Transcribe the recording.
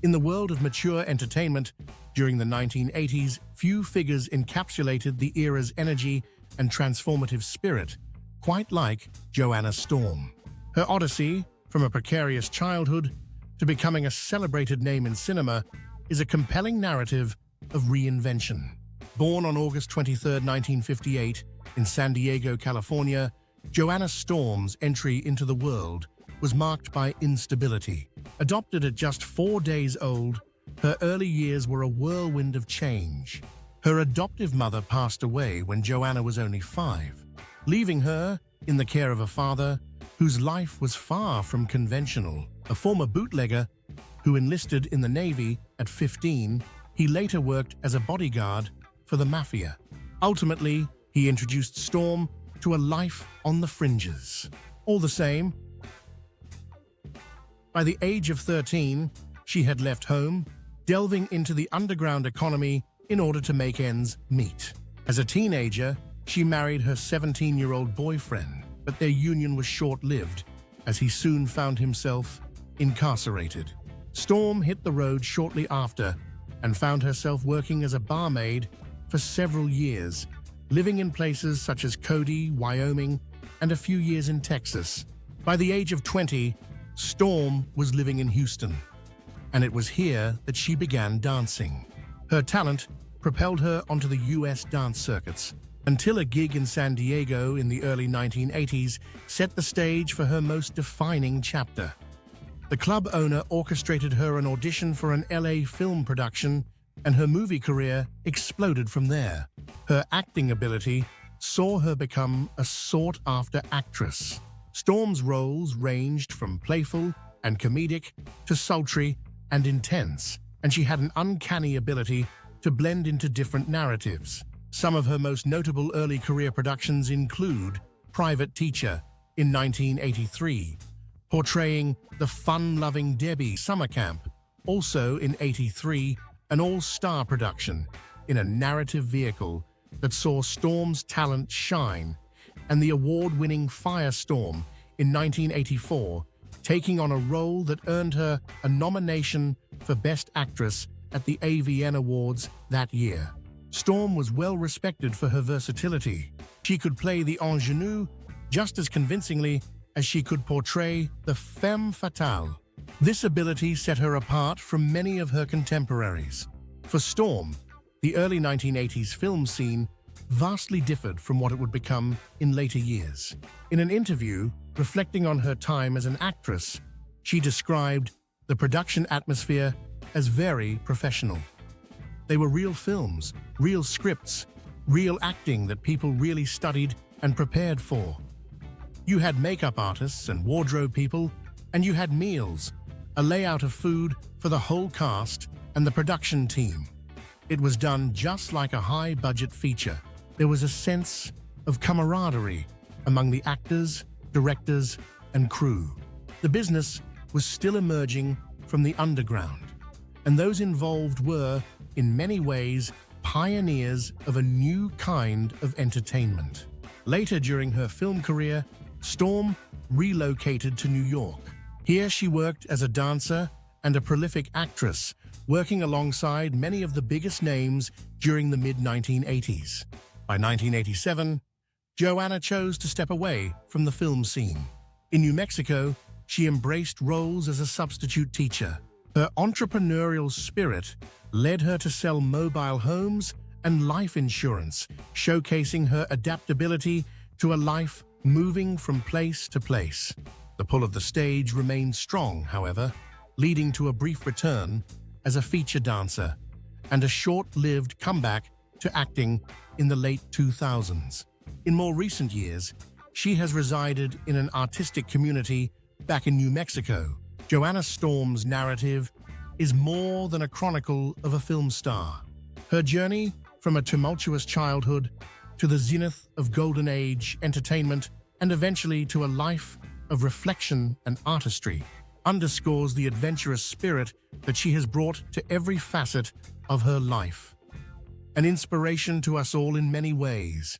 In the world of mature entertainment, during the 1980s, few figures encapsulated the era's energy and transformative spirit, quite like Joanna Storm. Her odyssey, from a precarious childhood to becoming a celebrated name in cinema, is a compelling narrative of reinvention. Born on August 23, 1958, in San Diego, California, Joanna Storm's entry into the world was marked by instability. Adopted at just 4 days old, her early years were a whirlwind of change. Her adoptive mother passed away when Joanna was only 5, leaving her in the care of a father whose life was far from conventional. A former bootlegger who enlisted in the Navy at 15, he later worked as a bodyguard for the mafia. Ultimately, he introduced Storm to a life on the fringes. All the same, by the age of 13, she had left home, delving into the underground economy in order to make ends meet. As a teenager, she married her 17-year-old boyfriend, but their union was short-lived, as he soon found himself incarcerated. Storm hit the road shortly after and found herself working as a barmaid for several years, living in places such as Cody, Wyoming, and a few years in Texas. By the age of 20, Storm was living in Houston, and it was here that she began dancing. Her talent propelled her onto the U.S. dance circuits, until a gig in San Diego in the early 1980s set the stage for her most defining chapter. The club owner orchestrated her an audition for an LA film production, and her movie career exploded from there. Her acting ability saw her become a sought-after actress. Storm's roles ranged from playful and comedic to sultry and intense, and she had an uncanny ability to blend into different narratives. Some of her most notable early career productions include Private Teacher in 1983, portraying the fun-loving Debbie summer camp, also in '83, an all-star production in a narrative vehicle that saw Storm's talent shine, and the award-winning Firestorm in 1984, taking on a role that earned her a nomination for Best Actress at the AVN Awards that year. Storm was well respected for her versatility. She could play the ingenue just as convincingly as she could portray the femme fatale. This ability set her apart from many of her contemporaries. For Storm, the early 1980s film scene vastly differed from what it would become in later years. In an interview reflecting on her time as an actress, she described the production atmosphere as very professional. They were real films, real scripts, real acting that people really studied and prepared for. You had makeup artists and wardrobe people, and you had meals, a layout of food for the whole cast and the production team. It was done just like a high-budget feature. There was a sense of camaraderie among the actors, directors, and crew. The business was still emerging from the underground, and those involved were, in many ways, pioneers of a new kind of entertainment. Later during her film career, Storm relocated to New York. Here she worked as a dancer and a prolific actress, working alongside many of the biggest names during the mid-1980s. By 1987, Joanna chose to step away from the film scene. In New Mexico, she embraced roles as a substitute teacher. Her entrepreneurial spirit led her to sell mobile homes and life insurance, showcasing her adaptability to a life moving from place to place. The pull of the stage remained strong, however, leading to a brief return as a feature dancer and a short-lived comeback to acting in the late 2000s. In more recent years, she has resided in an artistic community back in New Mexico. Joanna Storm's narrative is more than a chronicle of a film star. Her journey from a tumultuous childhood to the zenith of golden age entertainment and eventually to a life of reflection and artistry underscores the adventurous spirit that she has brought to every facet of her life. An inspiration to us all in many ways.